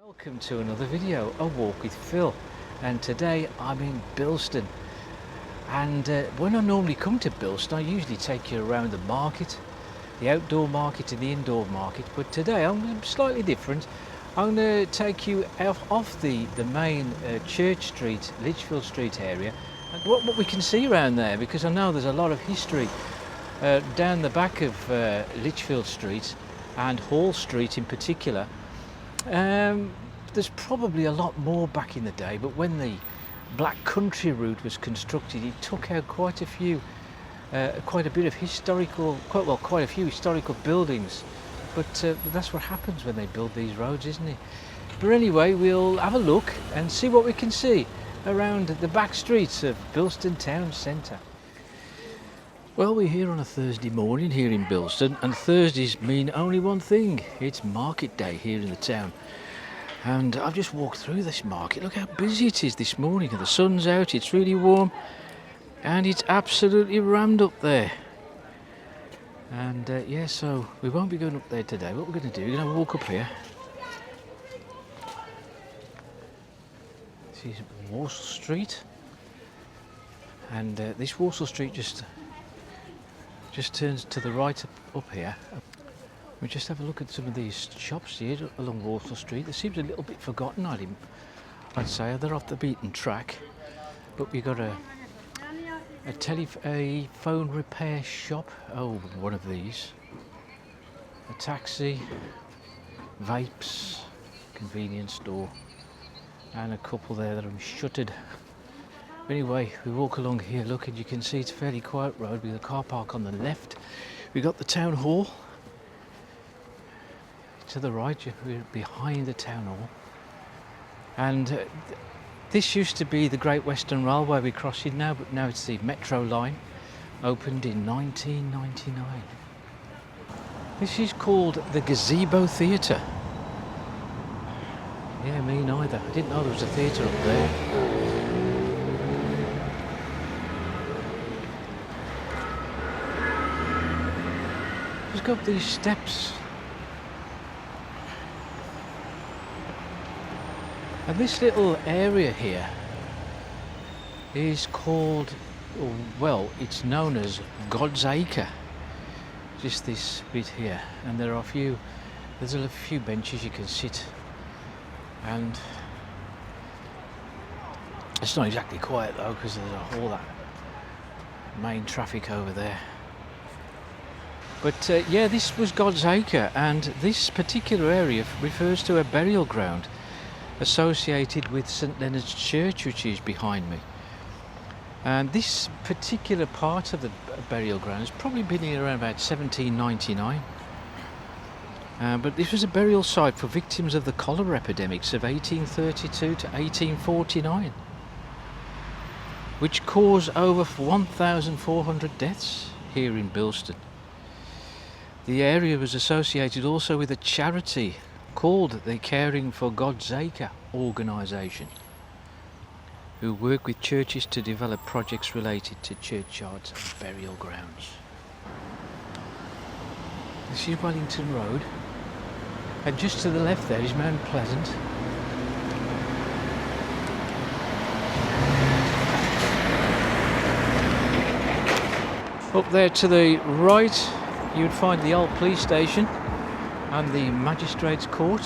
Welcome to another video, A Walk with Phil, and today I'm in Bilston. And when I normally come to Bilston, I usually take you around the market, the outdoor market and the indoor market, but today I'm slightly different. I'm going to take you off the main Church Street, Lichfield Street area, and what we can see around there, because I know there's a lot of history down the back of Lichfield Street and Hall Street in particular. There's probably a lot more back in the day, but when the Black Country route was constructed, it took out quite a bit of historical, quite a few historical buildings. But that's what happens when they build these roads, isn't it? But anyway, we'll have a look and see what we can see around the back streets of Bilston Town Centre. Well, we're here on a Thursday morning here in Bilston, and Thursdays mean only one thing: it's market day here in the town. And I've just walked through this market. Look how busy it is this morning. The sun's out, it's really warm, and it's absolutely rammed up there. And yeah, so we won't be going up there today. What we're going to do, we're going to walk up here. This is Walsall Street, and this Walsall Street just turns to the right up here. We just have a look at some of these shops here along Walsall Street. They seem a little bit forgotten, I'd say. They're off the beaten track. But we've got a phone repair shop. Oh, one of these. A taxi, vapes, convenience store, and a couple there that are shuttered. Anyway, we walk along here, look, and you can see it's a fairly quiet road with a car park on the left. We've got the town hall. To the right, we're behind the town hall. And this used to be the Great Western Railway we're crossing now, but now it's the Metro line, opened in 1999. This is called the Gazebo Theatre. Yeah, me neither. I didn't know there was a theatre up there. Let's go up these steps. And this little area here is called, well, it's known as God's Acre. Just this bit here, and there's a few benches you can sit, and it's not exactly quiet though, because there's all that main traffic over there. But yeah, this was God's Acre, and this particular area refers to a burial ground associated with St Leonard's Church, which is behind me. And this particular part of the burial ground has probably been here around about 1799. But this was a burial site for victims of the cholera epidemics of 1832 to 1849, which caused over 1,400 deaths here in Bilston. The area was associated also with a charity called the Caring for God's Acre organisation, who work with churches to develop projects related to churchyards and burial grounds. This is Wellington Road, and just to the left there is Mount Pleasant. Up there to the right you would find the old police station and the Magistrates Court.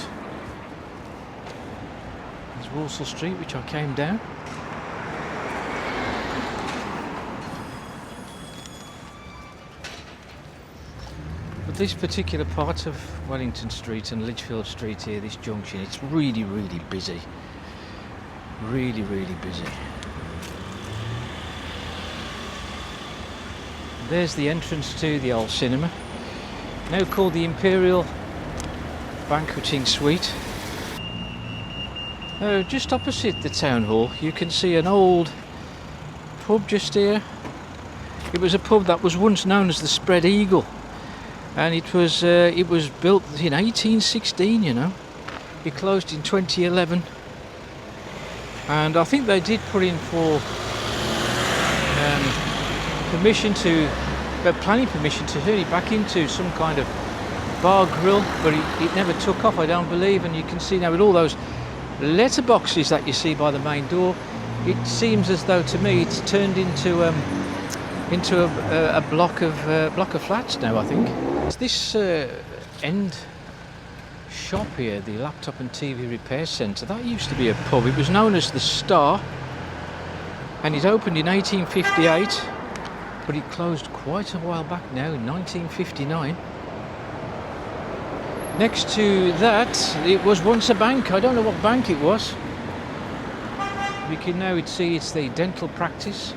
There's Walsall Street, which I came down. But this particular part of Wellington Street and Lichfield Street here, this junction, it's really, really busy. Really, really busy. There's the entrance to the old cinema, now called the Imperial Banqueting Suite. Just opposite the town hall you can see an old pub just here. It was a pub that was once known as the Spread Eagle, and it was built in 1816, you know. It closed in 2011, and I think they did put in for planning permission to turn it back into some kind of bar grill, but it never took off, I don't believe. And you can see now with all those letterboxes that you see by the main door, it seems as though to me it's turned into a block of flats now, I think. It's this end shop here, the laptop and TV repair centre, that used to be a pub. It was known as the Star, and it opened in 1858, but it closed quite a while back now, in 1959. Next to that, it was once a bank. I don't know what bank it was. We can now see it's the dental practice.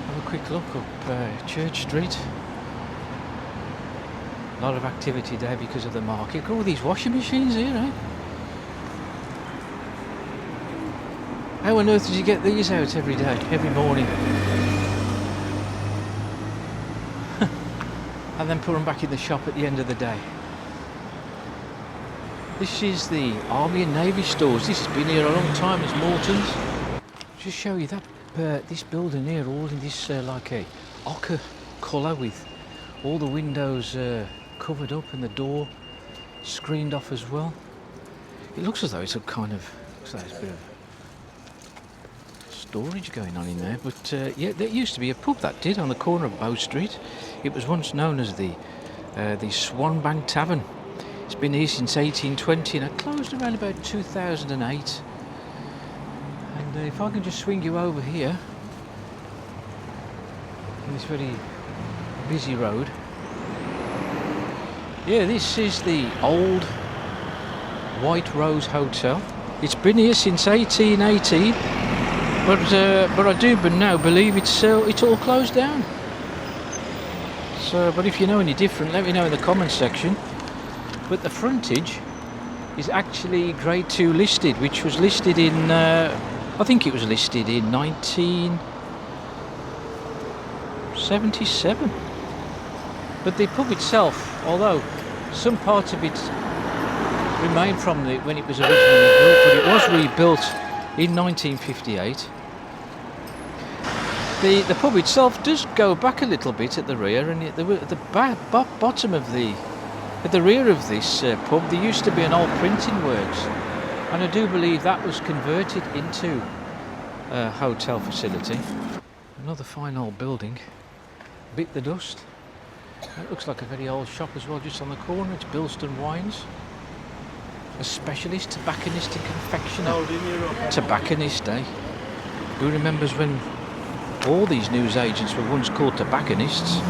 Have a quick look up Church Street. A lot of activity there because of the market. Look at all these washing machines here, eh? How on earth did you get these out every day, every morning? And then put them back in the shop at the end of the day. This is the Army and Navy stores. This has been here a long time as Morton's. Just show you that this building here, all in this like a ochre colour with all the windows covered up and the door screened off as well. It looks as though it's a kind of, looks like there's a bit of storage going on in there, but yeah, there used to be a pub that did on the corner of Bow Street. It was once known as the Swanbank Tavern. It's been here since 1820 and it closed around about 2008. And if I can just swing you over here on this very busy road. Yeah, this is the old White Rose Hotel. It's been here since 1818, but I do now believe it's all closed down. So, but if you know any different, let me know in the comments section. But the frontage is actually Grade 2 listed, which was listed in, I think it was listed in 1977. But the pub itself, although some parts of it remain from when it was originally built, but it was rebuilt in 1958. The pub itself does go back a little bit at the rear, and at the bottom of at the rear of this pub there used to be an old printing works, and I do believe that was converted into a hotel facility. Another fine old building, bit the dust. It looks like a very old shop as well, just on the corner. It's Bilston Wines, a specialist tobacconist and confectioner. Tobacconist, eh? Who remembers when all these newsagents were once called tobacconists?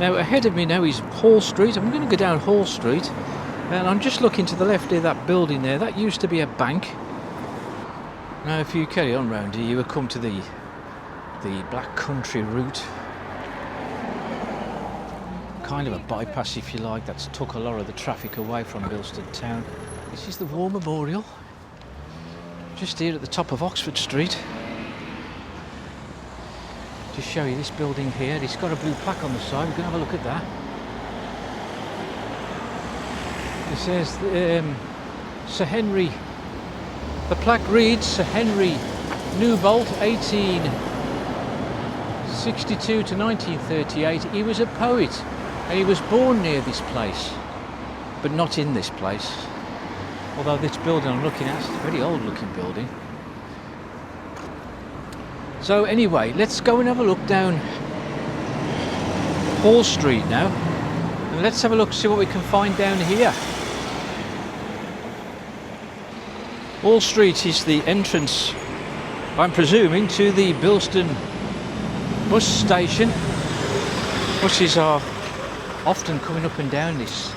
Now ahead of me now is Hall Street. I'm going to go down Hall Street, and I'm just looking to the left of that building there. That used to be a bank. Now if you carry on round here, you will come to the Black Country route. Kind of a bypass, if you like, that's took a lot of the traffic away from Bilston town. This is the War Memorial, just here at the top of Oxford Street. Just show you this building here. It's got a blue plaque on the side. We're going to have a look at that. It says Sir Henry. The plaque reads Sir Henry Newbolt, 1862 to 1938. He was a poet, and he was born near this place, but not in this place. Although this building I'm looking at is a very old looking building. So anyway, let's go and have a look down Hall Street now, and let's have a look, see what we can find down here. Hall Street is the entrance, I'm presuming, to the Bilston bus station. Buses are often coming up and down this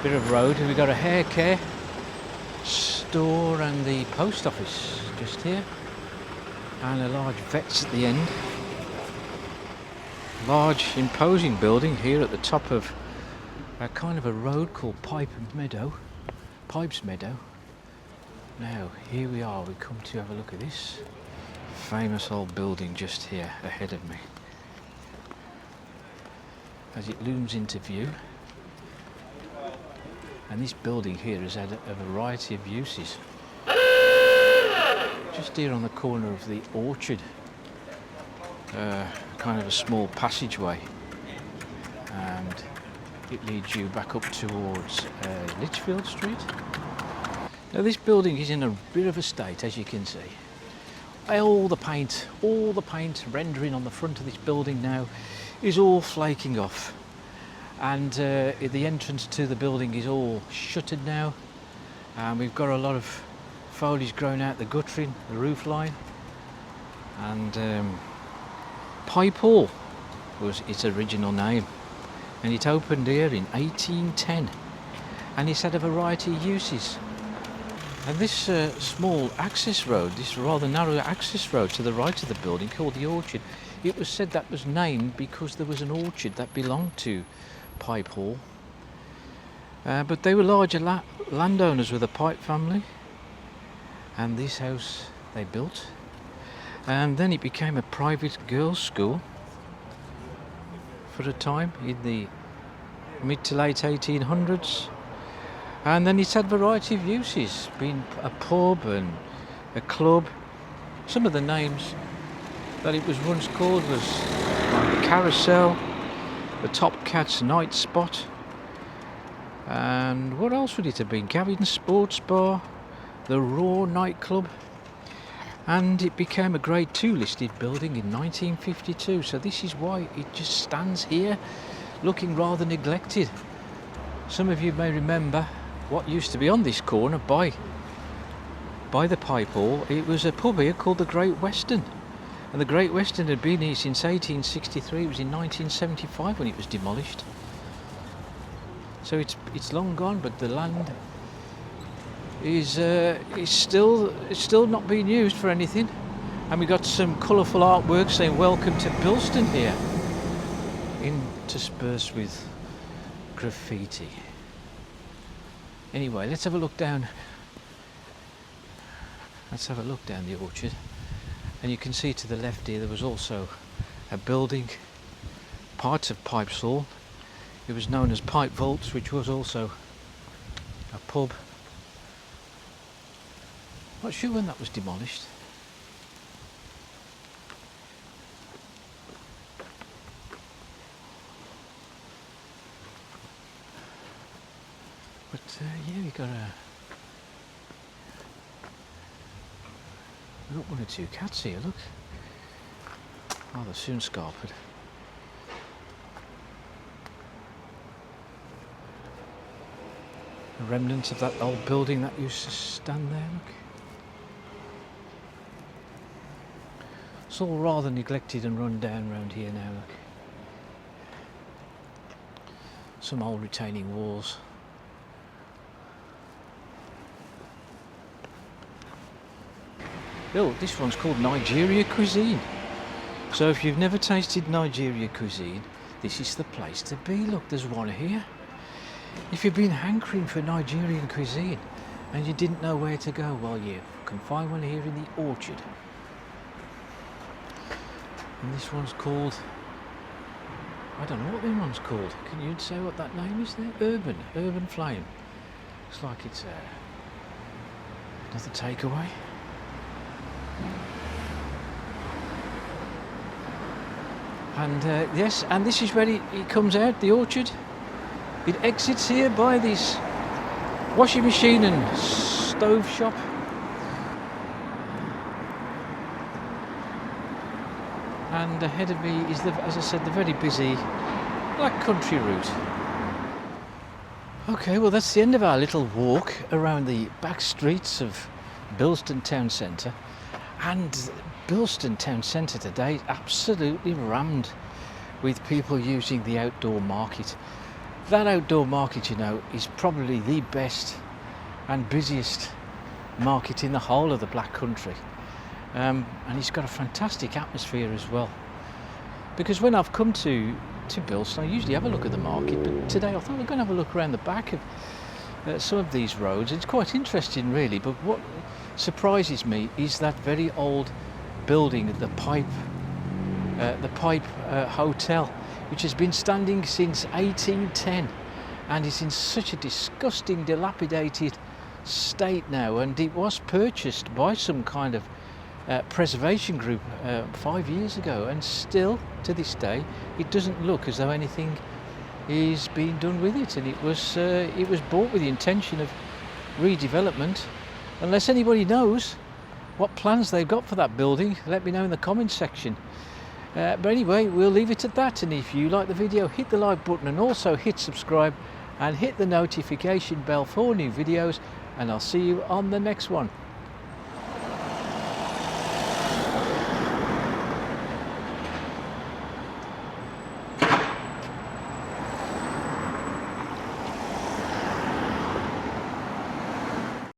bit of road, and we've got a hair care store and the post office just here, and a large vets at the end. Large imposing building here at the top of a kind of a road called Pipes Meadow. Now here we are, we come to have a look at this famous old building just here ahead of me. As it looms into view, and this building here has had a variety of uses. Just here on the corner of the Orchard kind of a small passageway, and it leads you back up towards Lichfield Street. Now this building is in a bit of a state, as you can see. All the paint rendering on the front of this building now is all flaking off, and the entrance to the building is all shuttered now, and we've got a lot of foliage growing out the guttering, the roof line, and Pipe Hall was its original name, and it opened here in 1810, and it's had a variety of uses. And this small access road, this rather narrow access road to the right of the building called the Orchard, it was said that was named because there was an orchard that belonged to Pipe Hall. But they were larger landowners with the Pipe family, and this house they built. And then it became a private girls' school for a time in the mid to late 1800s. And then it's had a variety of uses, being a pub and a club. Some of the names that it was once called was like the Carousel, the Top Cats Night Spot, and what else would it have been? Gavin's Sports Bar, the Raw nightclub, and it became a Grade 2 listed building in 1952. So this is why it just stands here, looking rather neglected. Some of you may remember what used to be on this corner by the Pipe Hall. It was a pub here called the Great Western, and the Great Western had been here since 1863. It was in 1975 when it was demolished. So it's long gone, but the land is still not being used for anything. And we got some colourful artwork saying "Welcome to Bilston" here, interspersed with graffiti. Anyway, let's have a look down. Let's have a look down the Orchard, and you can see to the left here there was also a building, part of Pipe's Hall. It was known as Pipe Vaults, which was also a pub. Not sure when that was demolished. But yeah, we've got one or two cats here, look. Oh, they're soon scarpered. The remnants of that old building that used to stand there, look. It's all rather neglected and run down around here now, look. Some old retaining walls. Oh, this one's called Nigeria Cuisine. So if you've never tasted Nigeria cuisine, this is the place to be. Look, there's one here. If you've been hankering for Nigerian cuisine and you didn't know where to go, well, you can find one here in the Orchard. And this one's called, I don't know what this one's called. Can you say what that name is there? Urban Flame. Looks like it's another takeaway. And yes, and this is where it comes out, the Orchard. It exits here by this washing machine and stove shop. And ahead of me is, as I said, the very busy Black Country route. Okay, well that's the end of our little walk around the back streets of Bilston Town Centre. And Bilston Town Centre today is absolutely rammed with people using the outdoor market. That outdoor market, you know, is probably the best and busiest market in the whole of the Black Country. And it's got a fantastic atmosphere as well. Because when I've come to Bilston, I usually have a look at the market, but today I thought we're going to have a look around the back of some of these roads. It's quite interesting really, but what surprises me is that very old building, the Pipe Hotel, which has been standing since 1810 and is in such a disgusting, dilapidated state now, and it was purchased by some kind of preservation group 5 years ago, and still to this day, it doesn't look as though anything is being done with it, and it was bought with the intention of redevelopment. Unless anybody knows what plans they've got for that building, let me know in the comments section. But anyway, we'll leave it at that, and if you like the video, hit the like button and also hit subscribe and hit the notification bell for new videos, and I'll see you on the next one.